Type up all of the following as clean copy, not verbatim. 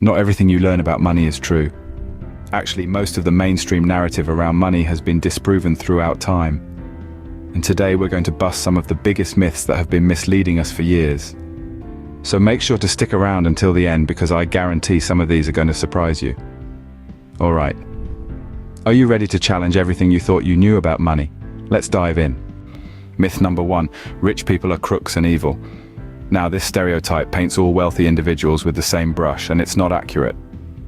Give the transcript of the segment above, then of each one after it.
Not everything you learn about money is true. Actually, most of the mainstream narrative around money has been disproven throughout time. And today we're going to bust some of the biggest myths that have been misleading us for years. So make sure to stick around until the end, because I guarantee some of these are going to surprise you. All right. Are you ready to challenge everything you thought you knew about money? Let's dive in. Myth number 1, rich people are crooks and evil. Now, this stereotype paints all wealthy individuals with the same brush, and it's not accurate.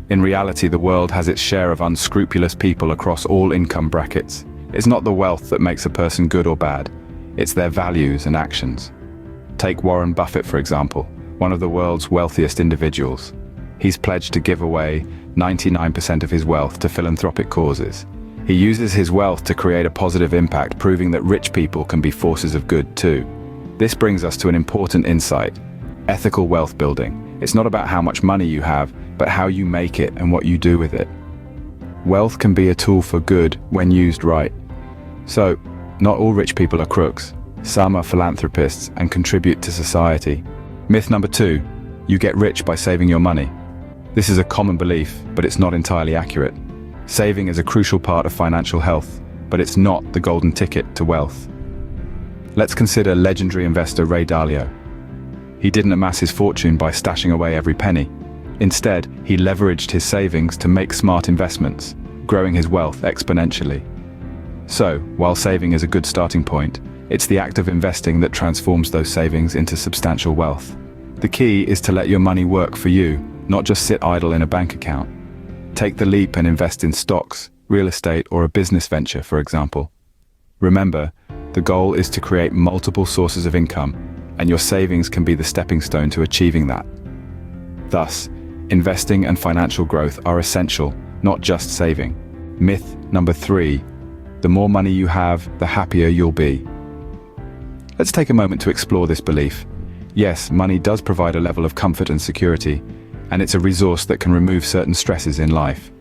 In reality, the world has its share of unscrupulous people across all income brackets. It's not the wealth that makes a person good or bad. It's their values and actions. Take Warren Buffett, for example, one of the world's wealthiest individuals. He's pledged to give away 99% of his wealth to philanthropic causes. He uses his wealth to create a positive impact, proving that rich people can be forces of good too. This brings us to an important insight: ethical wealth building. It's not about how much money you have, but how you make it and what you do with it. Wealth can be a tool for good when used right. So, not all rich people are crooks. Some are philanthropists and contribute to society. Myth number 2, you get rich by saving your money. This is a common belief, but it's not entirely accurate. Saving is a crucial part of financial health, but it's not the golden ticket to wealth. Let's consider legendary investor Ray Dalio. He didn't amass his fortune by stashing away every penny. Instead, he leveraged his savings to make smart investments, growing his wealth exponentially. So, while saving is a good starting point, it's the act of investing that transforms those savings into substantial wealth. The key is to let your money work for you, not just sit idle in a bank account. Take the leap and invest in stocks, real estate, or a business venture, for example. Remember, the goal is to create multiple sources of income, and your savings can be the stepping stone to achieving that. Thus, investing and financial growth are essential, not just saving. Myth number 3, the more money you have, the happier you'll be. Let's take a moment to explore this belief. Yes, money does provide a level of comfort and security, and it's a resource that can remove certain stresses in life.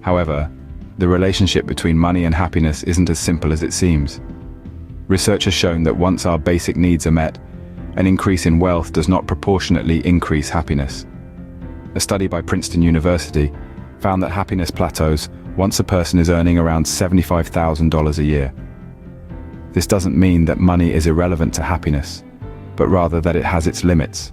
However, the relationship between money and happiness isn't as simple as it seems. Research has shown that once our basic needs are met, an increase in wealth does not proportionately increase happiness. A study by Princeton University found that happiness plateaus once a person is earning around $75,000 a year. This doesn't mean that money is irrelevant to happiness, but rather that it has its limits.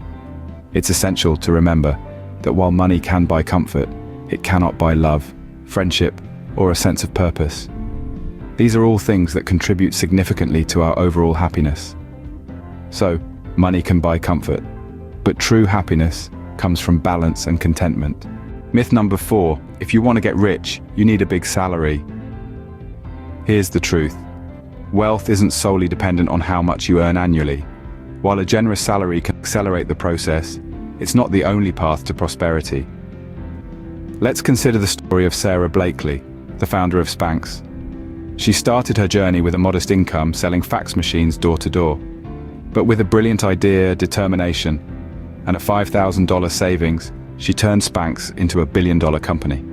It's essential to remember that while money can buy comfort, it cannot buy love, friendship, or a sense of purpose. These are all things that contribute significantly to our overall happiness. So, money can buy comfort, but true happiness comes from balance and contentment. Myth number 4, if you want to get rich, you need a big salary. Here's the truth. Wealth isn't solely dependent on how much you earn annually. While a generous salary can accelerate the process, it's not the only path to prosperity. Let's consider the story of Sarah Blakely, the founder of Spanx. She started her journey with a modest income selling fax machines door to door. But with a brilliant idea, determination, and a $5,000 savings, she turned Spanx into a billion-dollar company.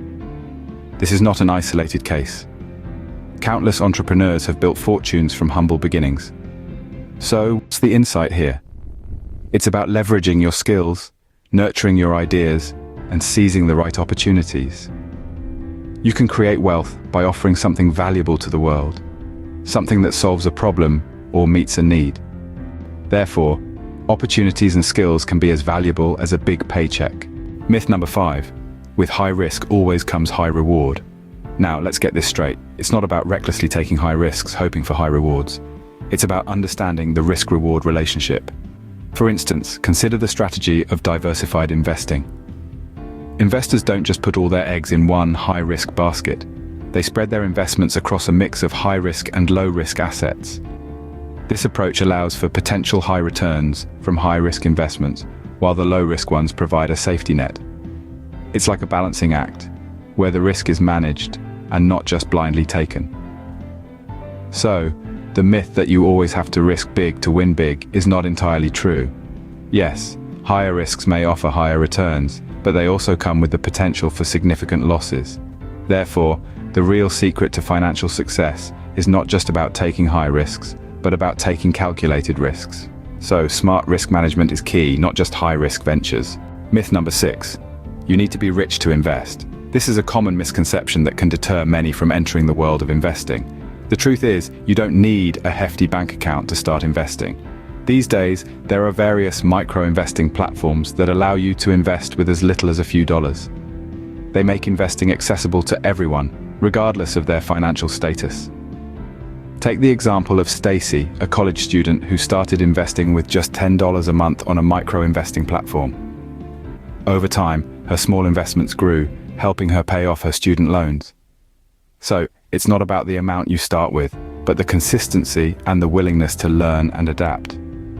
This is not an isolated case. Countless entrepreneurs have built fortunes from humble beginnings. So, what's the insight here? It's about leveraging your skills, nurturing your ideas, and seizing the right opportunities. You can create wealth by offering something valuable to the world, something that solves a problem or meets a need. Therefore, opportunities and skills can be as valuable as a big paycheck. Myth number 5, with high risk always comes high reward. Now, let's get this straight. It's not about recklessly taking high risks, hoping for high rewards. It's about understanding the risk-reward relationship. For instance, consider the strategy of diversified investing. Investors don't just put all their eggs in one high-risk basket. They spread their investments across a mix of high-risk and low-risk assets. This approach allows for potential high returns from high-risk investments, while the low-risk ones provide a safety net. It's like a balancing act, where the risk is managed and not just blindly taken. So, the myth that you always have to risk big to win big is not entirely true. Yes, higher risks may offer higher returns, but they also come with the potential for significant losses. Therefore, the real secret to financial success is not just about taking high risks, but about taking calculated risks. So, smart risk management is key, not just high-risk ventures. Myth number 6. You need to be rich to invest. This is a common misconception that can deter many from entering the world of investing. The truth is, you don't need a hefty bank account to start investing. These days, there are various micro-investing platforms that allow you to invest with as little as a few dollars. They make investing accessible to everyone, regardless of their financial status. Take the example of Stacy, a college student who started investing with just $10 a month on a micro-investing platform. Over time, her small investments grew, helping her pay off her student loans. So, it's not about the amount you start with, but the consistency and the willingness to learn and adapt.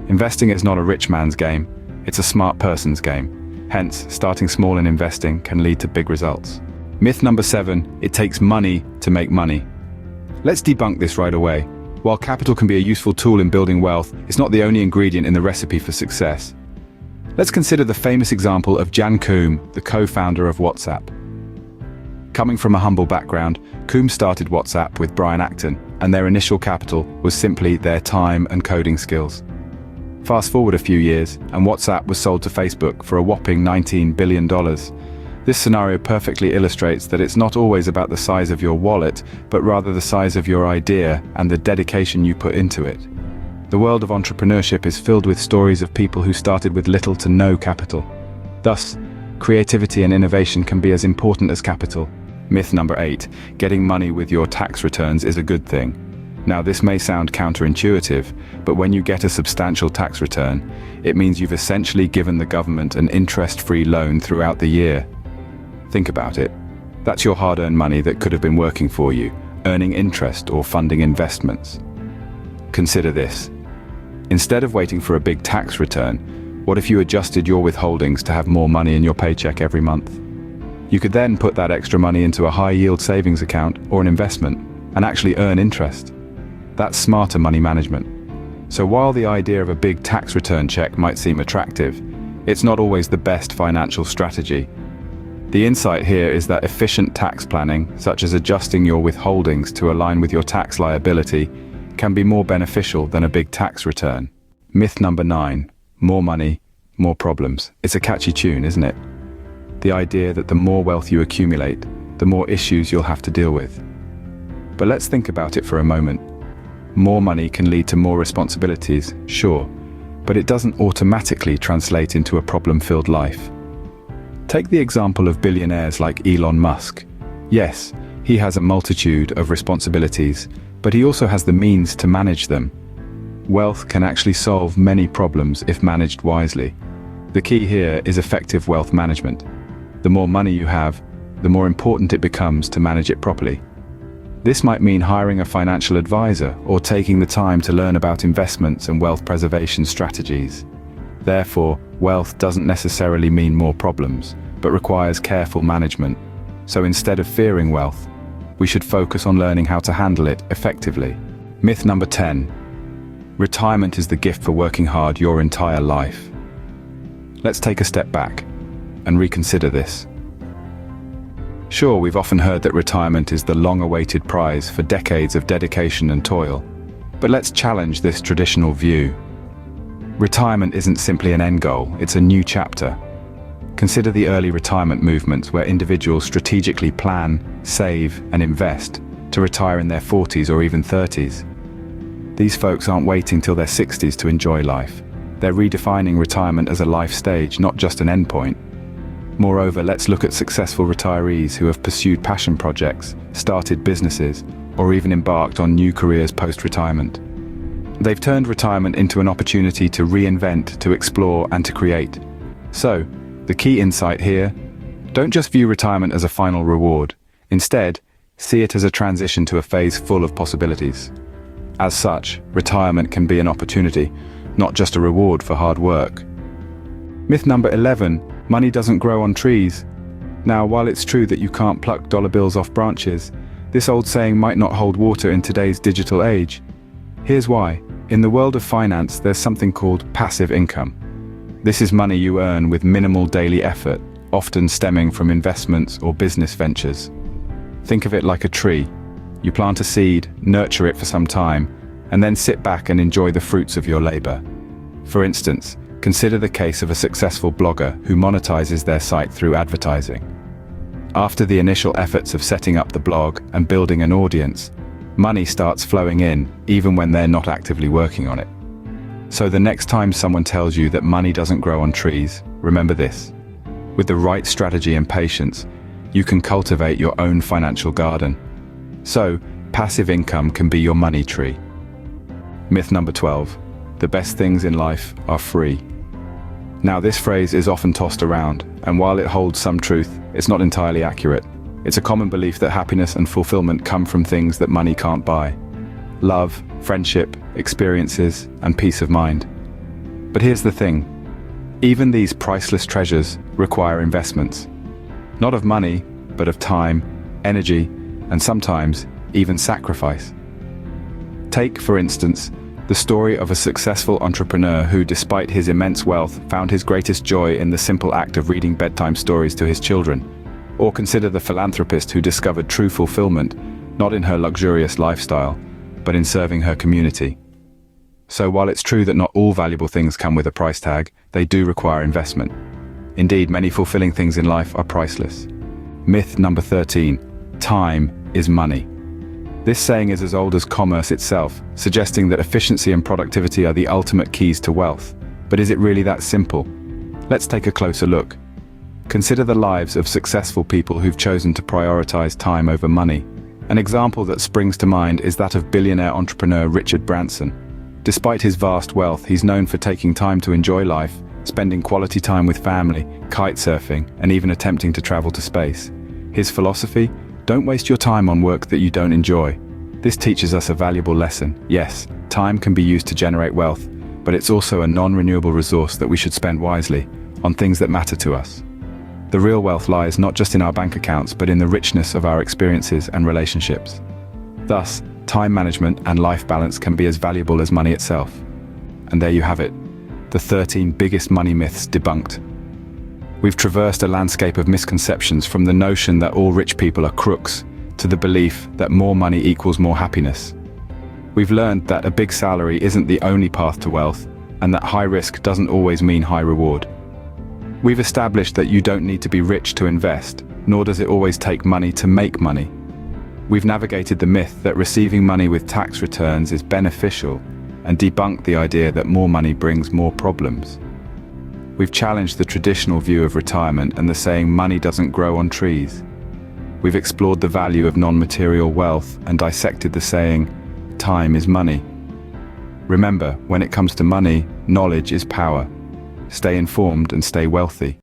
Investing is not a rich man's game, it's a smart person's game. Hence, starting small in investing can lead to big results. Myth number 7, it takes money to make money. Let's debunk this right away. While capital can be a useful tool in building wealth, it's not the only ingredient in the recipe for success. Let's consider the famous example of Jan Koum, the co-founder of WhatsApp. Coming from a humble background, Koum started WhatsApp with Brian Acton, and their initial capital was simply their time and coding skills. Fast forward a few years, and WhatsApp was sold to Facebook for a whopping $19 billion. This scenario perfectly illustrates that it's not always about the size of your wallet, but rather the size of your idea and the dedication you put into it. The world of entrepreneurship is filled with stories of people who started with little to no capital. Thus, creativity and innovation can be as important as capital. Myth number 8, getting money with your tax returns is a good thing. Now, this may sound counterintuitive, but when you get a substantial tax return, it means you've essentially given the government an interest-free loan throughout the year. Think about it. That's your hard-earned money that could have been working for you, earning interest or funding investments. Consider this. Instead of waiting for a big tax return, what if you adjusted your withholdings to have more money in your paycheck every month? You could then put that extra money into a high-yield savings account or an investment and actually earn interest. That's smarter money management. So while the idea of a big tax return check might seem attractive, it's not always the best financial strategy. The insight here is that efficient tax planning, such as adjusting your withholdings to align with your tax liability, can be more beneficial than a big tax return. Myth number 9, more money, more problems. It's a catchy tune, isn't it? The idea that the more wealth you accumulate, the more issues you'll have to deal with. But let's think about it for a moment. More money can lead to more responsibilities, sure, but it doesn't automatically translate into a problem-filled life. Take the example of billionaires like Elon Musk. Yes, he has a multitude of responsibilities, but he also has the means to manage them. Wealth can actually solve many problems if managed wisely. The key here is effective wealth management. The more money you have, the more important it becomes to manage it properly. This might mean hiring a financial advisor or taking the time to learn about investments and wealth preservation strategies. Therefore, wealth doesn't necessarily mean more problems, but requires careful management. So instead of fearing wealth, we should focus on learning how to handle it effectively. Myth number 10. Retirement is the gift for working hard your entire life. Let's take a step back and reconsider this. Sure, we've often heard that retirement is the long-awaited prize for decades of dedication and toil. But let's challenge this traditional view. Retirement isn't simply an end goal, it's a new chapter. Consider the early retirement movements where individuals strategically plan, save, and invest to retire in their 40s or even 30s. These folks aren't waiting till their 60s to enjoy life. They're redefining retirement as a life stage, not just an endpoint. Moreover, let's look at successful retirees who have pursued passion projects, started businesses, or even embarked on new careers post-retirement. They've turned retirement into an opportunity to reinvent, to explore, and to create. So, the key insight here, don't just view retirement as a final reward. Instead, see it as a transition to a phase full of possibilities. As such, retirement can be an opportunity, not just a reward for hard work. Myth number 11, money doesn't grow on trees. Now, while it's true that you can't pluck dollar bills off branches, this old saying might not hold water in today's digital age. Here's why. In the world of finance, there's something called passive income. This is money you earn with minimal daily effort, often stemming from investments or business ventures. Think of it like a tree. You plant a seed, nurture it for some time, and then sit back and enjoy the fruits of your labor. For instance, Consider the case of a successful blogger who monetizes their site through advertising. After the initial efforts of setting up the blog and building an audience, money starts flowing in even when they're not actively working on it. So the next time someone tells you that money doesn't grow on trees, remember this. With the right strategy and patience, you can cultivate your own financial garden. So, passive income can be your money tree. Myth number 12. The best things in life are free. Now, this phrase is often tossed around, and while it holds some truth, it's not entirely accurate. It's a common belief that happiness and fulfillment come from things that money can't buy. Love, friendship, experiences, and peace of mind. But here's the thing. Even these priceless treasures require investments. Not of money, but of time, energy, and sometimes even sacrifice. Take, for instance, the story of a successful entrepreneur who, despite his immense wealth, found his greatest joy in the simple act of reading bedtime stories to his children. Or consider the philanthropist who discovered true fulfillment, not in her luxurious lifestyle, but in serving her community. So while it's true that not all valuable things come with a price tag, they do require investment. Indeed, many fulfilling things in life are priceless. Myth number 13. Time is money. This saying is as old as commerce itself, suggesting that efficiency and productivity are the ultimate keys to wealth. But is it really that simple? Let's take a closer look. Consider the lives of successful people who've chosen to prioritize time over money. An example that springs to mind is that of billionaire entrepreneur Richard Branson. Despite his vast wealth, he's known for taking time to enjoy life, spending quality time with family, kite surfing, and even attempting to travel to space. His philosophy? Don't waste your time on work that you don't enjoy. This teaches us a valuable lesson. Yes, time can be used to generate wealth, but it's also a non-renewable resource that we should spend wisely on things that matter to us. The real wealth lies not just in our bank accounts, but in the richness of our experiences and relationships. Thus, time management and life balance can be as valuable as money itself. And there you have it, the 13 biggest money myths debunked. We've traversed a landscape of misconceptions, from the notion that all rich people are crooks to the belief that more money equals more happiness. We've learned that a big salary isn't the only path to wealth, and that high risk doesn't always mean high reward. We've established that you don't need to be rich to invest, nor does it always take money to make money. We've navigated the myth that receiving money with tax returns is beneficial, and debunked the idea that more money brings more problems. We've challenged the traditional view of retirement and the saying money doesn't grow on trees. We've explored the value of non-material wealth and dissected the saying, time is money. Remember, when it comes to money, knowledge is power. Stay informed and stay wealthy.